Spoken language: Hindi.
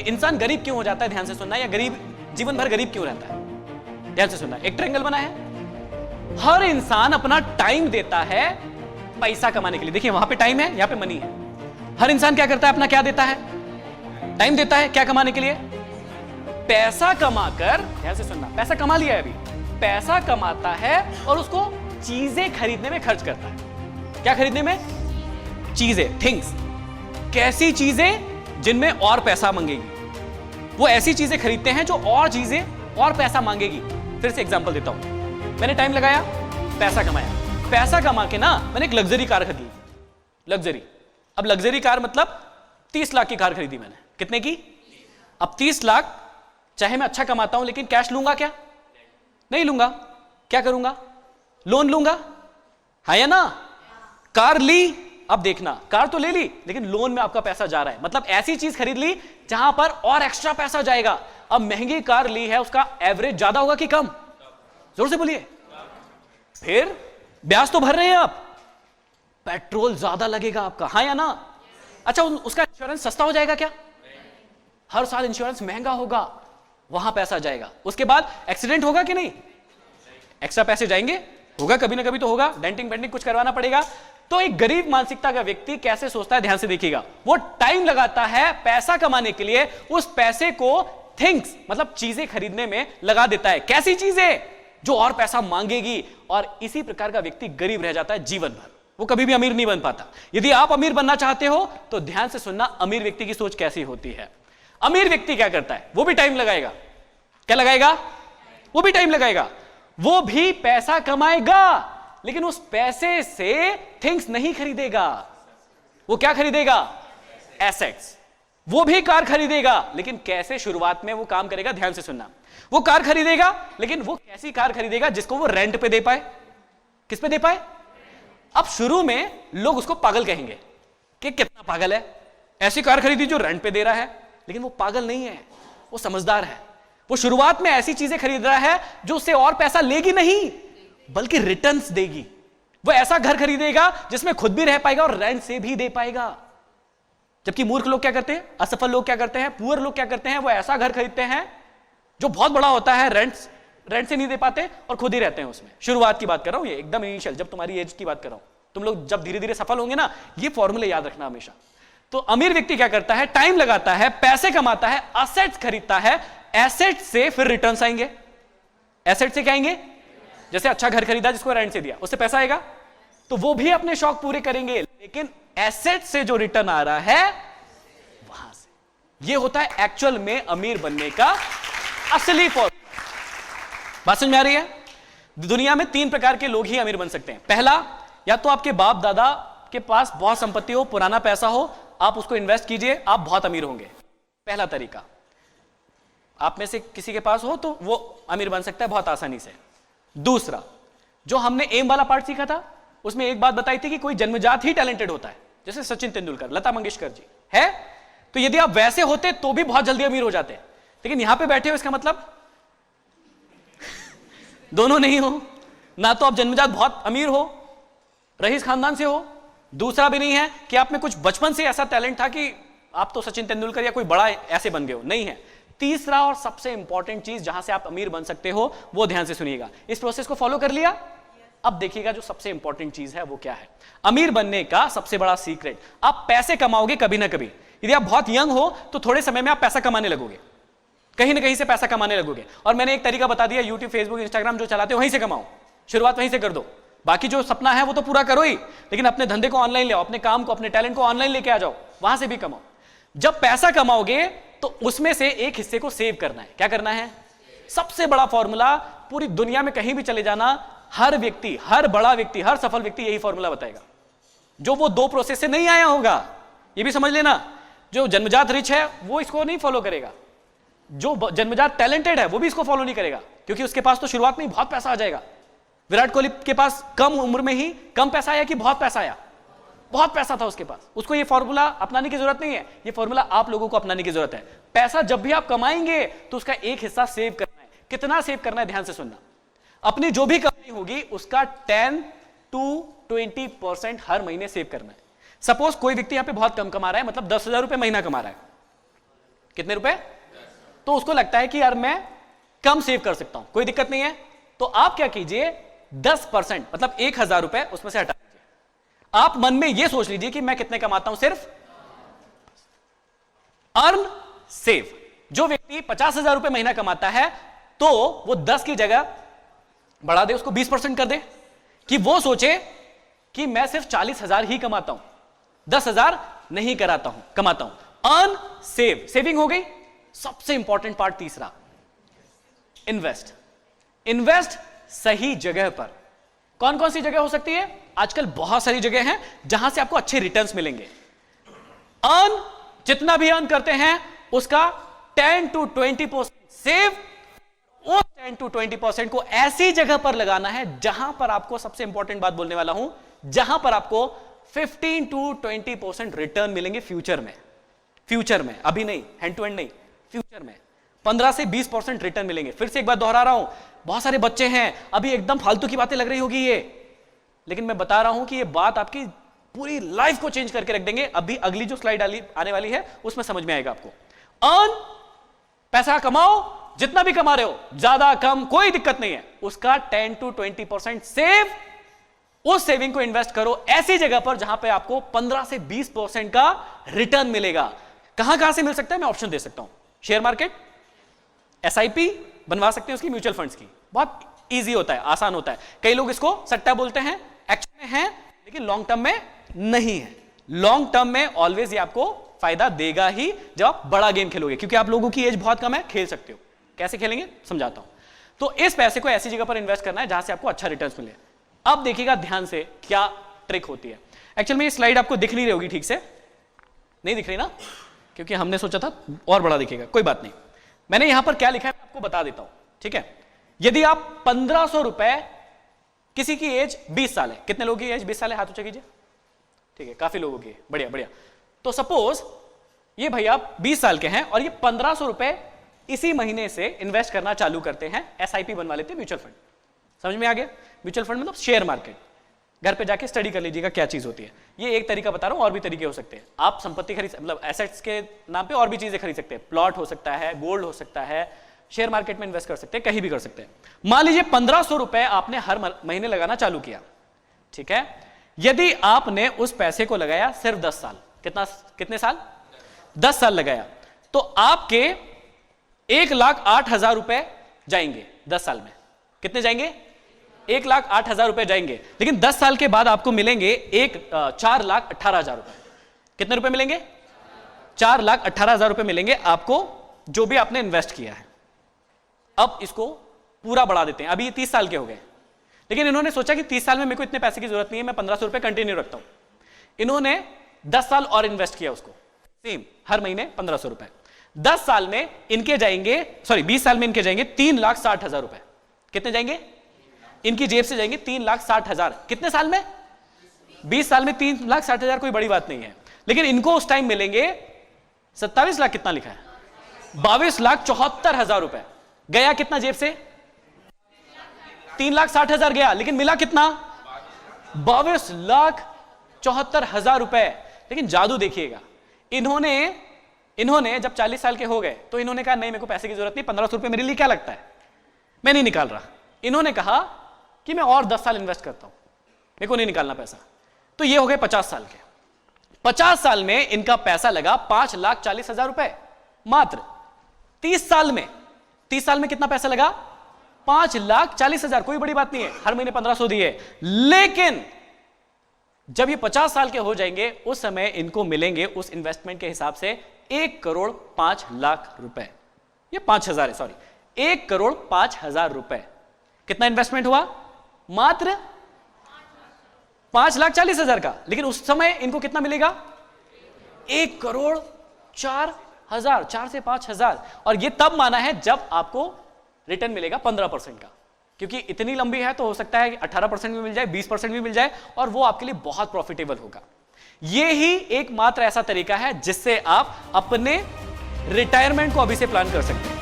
इंसान गरीब क्यों हो जाता है, ध्यान से सुनना, या गरीब जीवन भर गरीब क्यों रहता है, ध्यान से सुनना। एक ट्रायंगल बना है, हर इंसान अपना टाइम देता है पैसा कमाने के लिए। देखिए वहां पे टाइम है, यहां पे मनी है। हर इंसान क्या करता है, अपना क्या देता है, टाइम देता है, क्या कमाने के लिए, पैसा कमाकर, ध्यान से सुनना, पैसा कमा लिया है अभी, पैसा कमाता है और उसको चीजें खरीदने में खर्च करता है। क्या खरीदने में, चीजें, थिंग्स। कैसी चीजें, जिनमें और पैसा मांगेगी। वो ऐसी चीजें खरीदते हैं जो और चीजें और पैसा मांगेगी। फिर से एग्जांपल देता हूं, मैंने टाइम लगाया, पैसा कमाया, पैसा कमा के ना मैंने एक लग्जरी कार खरीदी, लग्जरी। अब लग्जरी कार मतलब 30 लाख की कार खरीदी मैंने। कितने की, अब 30 लाख, चाहे मैं अच्छा कमाता हूं लेकिन कैश लूंगा क्या, नहीं लूंगा, क्या करूंगा, लोन लूंगा, है या ना। कार ली, अब देखना, कार तो ले ली लेकिन लोन में आपका पैसा जा रहा है, मतलब ऐसी चीज खरीद ली जहां पर और एक्स्ट्रा पैसा जाएगा। अब महंगी कार ली है, उसका एवरेज ज्यादा होगा कि कम, जोर से बोलिए। फिर ब्याज तो भर रहे हैं आप, पेट्रोल ज्यादा लगेगा आपका, हाँ या ना। अच्छा, उसका इंश्योरेंस सस्ता हो जाएगा क्या, हर साल इंश्योरेंस महंगा होगा, वहां पैसा जाएगा। उसके बाद एक्सीडेंट होगा कि नहीं, एक्स्ट्रा पैसे जाएंगे, होगा कभी ना कभी तो होगा, डेंटिंग पेंटिंग कुछ करवाना पड़ेगा। तो एक गरीब मानसिकता का व्यक्ति कैसे सोचता है, ध्यान से देखिएगा। वो टाइम लगाता है पैसा कमाने के लिए, उस पैसे को थिंग्स मतलब चीजें खरीदने में लगा देता है। कैसी चीजें, जो और पैसा मांगेगी, और इसी प्रकार का व्यक्ति गरीब रह जाता है जीवन भर, वो कभी भी अमीर नहीं बन पाता। यदि आप अमीर बनना चाहते हो तो ध्यान से सुनना, अमीर व्यक्ति की सोच कैसी होती है। अमीर व्यक्ति क्या करता है, वो भी टाइम लगाएगा, क्या लगाएगा, वो भी टाइम लगाएगा, वो भी पैसा कमाएगा लेकिन उस पैसे से थिंग्स नहीं खरीदेगा। वो क्या खरीदेगा, एसेट्स। वो भी कार खरीदेगा लेकिन कैसे, शुरुआत में वो काम करेगा, ध्यान से सुनना, वो कार खरीदेगा लेकिन वो कैसी कार खरीदेगा जिसको वो रेंट पे दे पाए। किस पे दे पाए। अब शुरू में लोग उसको पागल कहेंगे कि कितना पागल है, ऐसी कार खरीदी जो रेंट पे दे रहा है। लेकिन वो पागल नहीं है, वो समझदार है। वो शुरुआत में ऐसी चीजें खरीद रहा है जो उससे और पैसा लेगी नहीं बल्कि रिटर्न्स देगी। वो ऐसा घर खरीदेगा जिसमें खुद भी रह पाएगा और रेंट से भी दे पाएगा। जबकि मूर्ख लोग क्या करते हैं, असफल लोग क्या करते हैं, पुअर लोग क्या करते हैं, वो ऐसा घर खरीदते हैं जो बहुत बड़ा होता है, रेंट से नहीं दे पाते और खुद ही रहते हैं उसमें। शुरुआत की बात कर रहा हूं, ये एकदम इनिशियल, जब तुम्हारी एज की बात कर रहा हूं। तुम लोग जब धीरे धीरे सफल होंगे ना, ये फॉर्मूले याद रखना हमेशा। तो अमीर व्यक्ति क्या करता है, टाइम लगाता है, पैसे कमाता है, एसेट्स खरीदता है, एसेट से फिर रिटर्न्स आएंगे। एसेट से क्या आएंगे, जैसे अच्छा घर खरीदा जिसको रेंट से दिया, उससे पैसा आएगा, तो वो भी अपने शौक पूरे करेंगे, लेकिन एसेट से जो रिटर्न आ रहा है वहां से। ये होता है एक्चुअल में अमीर बनने का असली फॉर्मूला। बात समझ में आ रही है। दुनिया में 3 प्रकार के लोग ही अमीर बन सकते हैं। पहला, या तो आपके बाप दादा के पास बहुत संपत्ति हो, पुराना पैसा हो, आप उसको इन्वेस्ट कीजिए, आप बहुत अमीर होंगे। पहला तरीका, आप में से किसी के पास हो तो वो अमीर बन सकता है बहुत आसानी से। दूसरा, जो हमने एम वाला पार्ट सीखा था, उसमें एक बात बताई थी कि कोई जन्मजात ही टैलेंटेड होता है, जैसे सचिन तेंदुलकर, लता मंगेशकर जी है, तो यदि आप वैसे होते तो भी बहुत जल्दी अमीर हो जाते। लेकिन यहां पे बैठे हो, इसका मतलब दोनों नहीं हो, ना तो आप जन्मजात बहुत अमीर हो, रईस खानदान से हो, दूसरा भी नहीं है कि आप में कुछ बचपन से ऐसा टैलेंट था कि आप तो सचिन तेंदुलकर या कोई बड़ा ऐसे बन गए हो, नहीं है। तीसरा और सबसे इंपॉर्टेंट चीज जहां से आप अमीर बन सकते हो, वो ध्यान से सुनिएगा। इस प्रोसेस को फॉलो कर लिया, अब देखिएगा जो सबसे इंपॉर्टेंट चीज है वो क्या है। अमीर बनने का सबसे बड़ा सीक्रेट, आप पैसे कमाओगे कभी ना कभी। यदि आप बहुत यंग हो तो थोड़े समय में आप पैसा कमाने लगोगे, कहीं ना कहीं से पैसा कमाने लगोगे। और मैंने एक तरीका बता दिया, यूट्यूब, फेसबुक, इंस्टाग्राम जो चलाते हो वहीं से कमाओ, शुरुआत वहीं से कर दो। बाकी जो सपना है वो तो पूरा करो ही, लेकिन अपने धंधे को ऑनलाइन ले आओ, अपने काम को, अपने टैलेंट को ऑनलाइन लेके आ जाओ, वहां से भी कमाओ। जब पैसा कमाओगे तो उसमें से एक हिस्से को सेव करना है। क्या करना है, सबसे बड़ा फॉर्मूला, पूरी दुनिया में कहीं भी चले जाना, हर व्यक्ति, हर बड़ा व्यक्ति, हर सफल व्यक्ति यही फॉर्मूला बताएगा, जो वो 2 प्रोसेस से नहीं आया होगा। ये भी समझ लेना, जो जन्मजात रिच है वो इसको नहीं फॉलो करेगा, जो जन्मजात टैलेंटेड है वो भी इसको फॉलो नहीं करेगा, क्योंकि उसके पास तो शुरुआत में ही बहुत पैसा आ जाएगा। विराट कोहली के पास कम उम्र में ही कम पैसा आया कि बहुत पैसा आया, बहुत पैसा था उसके पास। उसको ये फॉर्मूला अपनाने की जरूरत नहीं है, ये फॉर्मूला आप लोगों को अपनाने की जरूरत है। पैसा जब भी आप कमाएंगे तो उसका एक हिस्सा सेव करना है। कितना सेव करना है, ध्यान से सुनना। अपनी जो भी कमाई होगी उसका 10 to 20% हर महीने सेव करना है। सपोज कोई व्यक्ति यहां पे बहुत कम कमा रहा है, मतलब 10,000 रुपए महीना कमा रहा है, कितने रुपए? तो उसको लगता है कि यार मैं कम सेव कर सकता हूं, कोई दिक्कत नहीं है, तो आप क्या कीजिए 10% मतलब 1,000 रुपए उसमें से हटा दीजिए। आप मन में यह सोच लीजिए कि मैं कितने कमाता हूं, सिर्फ अर्न सेव। जो व्यक्ति 50,000 रुपए महीना कमाता है तो वो 10 की जगह बढ़ा दे, उसको 20% कर दे, कि वो सोचे कि मैं सिर्फ 40,000 ही कमाता हूं, 10,000 नहीं कराता हूं, कमाता हूं। अर्न सेव, सेविंग हो गई। सबसे इंपॉर्टेंट पार्ट तीसरा, इन्वेस्ट। इन्वेस्ट सही जगह पर। कौन कौन सी जगह हो सकती है? आजकल बहुत सारी जगह हैं जहां से आपको अच्छे रिटर्न्स मिलेंगे। अर्न, जितना भी अर्न करते हैं उसका 10 to 20% सेव, उस 10 to 20% को ऐसी जगह पर लगाना है जहां पर आपको, सबसे इंपॉर्टेंट बात बोलने वाला हूं, जहां पर आपको 15 to 20% रिटर्न मिलेंगे फ्यूचर में। फ्यूचर में, अभी नहीं, हैंड टू हैंड नहीं, फ्यूचर में 15 से 20% रिटर्न मिलेंगे। फिर से एक बार दोहरा रहा हूं, बहुत सारे बच्चे हैं, अभी एकदम फालतू की बातें लग रही होगी ये, लेकिन मैं बता रहा हूं कि ये बात आपकी पूरी लाइफ को चेंज करके रख देंगे। अभी अगली जो स्लाइड आने वाली है उसमें समझ में आएगा आपको। अर्न, पैसा कमाओ, जितना भी कमा रहे हो, ज्यादा कम कोई दिक्कत नहीं है, उसका 10 to 20% सेव, उस सेविंग को इन्वेस्ट करो ऐसी जगह पर जहां पे आपको 15 से 20% का रिटर्न मिलेगा। कहां से मिल सकता है? मैं ऑप्शन दे सकता हूं, शेयर मार्केट, एसआईपी बनवा सकते हैं उसकी, म्यूचुअल फंड्स की, बहुत इजी होता है, आसान होता है। कई लोग इसको सट्टा बोलते हैं, एक्चुअल में है लेकिन लॉन्ग टर्म में नहीं है। लॉन्ग टर्म में ऑलवेज ये आपको फायदा देगा ही जब आप बड़ा गेम खेलोगे, क्योंकि आप लोगों की एज बहुत कम है, खेल सकते हो। कैसे खेलेंगे समझाता हूं। तो इस पैसे को ऐसी जगह पर इन्वेस्ट करना है जहां से आपको अच्छा रिटर्न मिले। अब देखिएगा ध्यान से क्या ट्रिक होती है। एक्चुअल में ये स्लाइड आपको दिख नहीं रही होगी ठीक से, नहीं दिख रही ना, क्योंकि हमने सोचा था और बड़ा दिखेगा, कोई बात नहीं। मैंने यहां पर क्या लिखा है मैं आपको बता देता हूं, ठीक है। यदि आप 1500 रुपए, किसी की एज 20 साल है, कितने लोगों की एज 20 साल है, हाथ ऊंचा कीजिए, ठीक है, काफी लोगों की, बढ़िया बढ़िया। तो सपोज ये भैया 20 साल के हैं और ये 1500 रुपए इसी महीने से इन्वेस्ट करना चालू करते हैं, एसआईपी बनवा लेते हैं, म्यूचुअल फंड। समझ में आ गया? म्यूचुअल फंड मतलब शेयर मार्केट। घर पे जाके स्टडी कर लीजिएगा क्या चीज होती है। ये एक तरीका बता रहा हूं, और भी तरीके हो सकते हैं। आप संपत्ति खरीद, मतलब एसेट्स के नाम पे और भी चीजें खरीद सकते हैं, प्लॉट हो सकता है, गोल्ड हो सकता है, शेयर मार्केट में इन्वेस्ट कर सकते हैं, कहीं भी कर सकते हैं। मान लीजिए 1500 रुपए आपने हर महीने लगाना चालू किया, ठीक है। यदि आपने उस पैसे को लगाया सिर्फ 10 साल, कितने साल? 10 साल लगाया, तो आपके 1,08,000 रुपए जाएंगे 10 साल में। कितने जाएंगे? 1,08,000 रुपए जाएंगे। लेकिन 10 साल के बाद आपको मिलेंगे 4,18,000 रुपए। कितने रुपए मिलेंगे? 4,18,000 रुपए मिलेंगे आपको, जो भी आपने इन्वेस्ट किया है। अब इसको पूरा बढ़ा देते हैं। अभी ये 30 साल के हो गए, लेकिन इन्होंने सोचा कि 30 साल में मेरे को इतने पैसे की जरूरत नहीं है, मैं 1500 रुपए कंटिन्यू रखता हूं। इन्होंने 10 साल और इन्वेस्ट किया उसको, सेम हर महीने 1500 रुपए। 10 साल में इनके जाएंगे, सॉरी 20 साल में इनके जाएंगे 3,60,000 रुपए। कितने जाएंगे? इनकी जेब से जाएंगे 3,60,000। कितने साल में? 20 साल में 3,60,000 कोई बड़ी बात नहीं है, लेकिन इनको उस टाइम मिलेंगे 27 लाख, कितना लिखा है? 22,74,000 रुपए। गया कितना जेब से? 3,60,000 गया, लेकिन मिला कितना? 22,74,000 रुपए। लेकिन जादू देखिएगा, इन्होंने जब 40 साल के हो गए तो इन्होंने कहा नहीं, मेरे को पैसे की जरूरत नहीं, 1500 रुपए मेरे लिए क्या लगता है, मैं नहीं निकाल रहा। इन्होंने कहा कि मैं और 10 साल इन्वेस्ट करता हूं, मेरे को नहीं निकालना पैसा। तो ये हो गए 50 साल के। 50 साल में इनका पैसा लगा 5,40,000 रुपए मात्र। 30 साल में कितना पैसा लगा? 5,40,000। कोई बड़ी बात नहीं है, हर महीने 1500 दिए। लेकिन जब ये 50 साल के हो जाएंगे उस समय इनको मिलेंगे उस इन्वेस्टमेंट के हिसाब से 1,05,00,000 रुपए। ये 5,000 है, सॉरी, 1,05,000 रुपए। कितना इन्वेस्टमेंट हुआ? मात्र 5,40,000 का। लेकिन उस समय इनको कितना मिलेगा? 1,04,000, 4 से 5,000। और ये तब माना है जब आपको रिटर्न मिलेगा 15% का, क्योंकि इतनी लंबी है तो हो सकता है 18% भी मिल जाए, 20% भी मिल जाए, और वो आपके लिए बहुत प्रॉफिटेबल होगा। ये ही एकमात्र ऐसा तरीका है जिससे आप अपने रिटायरमेंट को अभी से प्लान कर सकते हैं।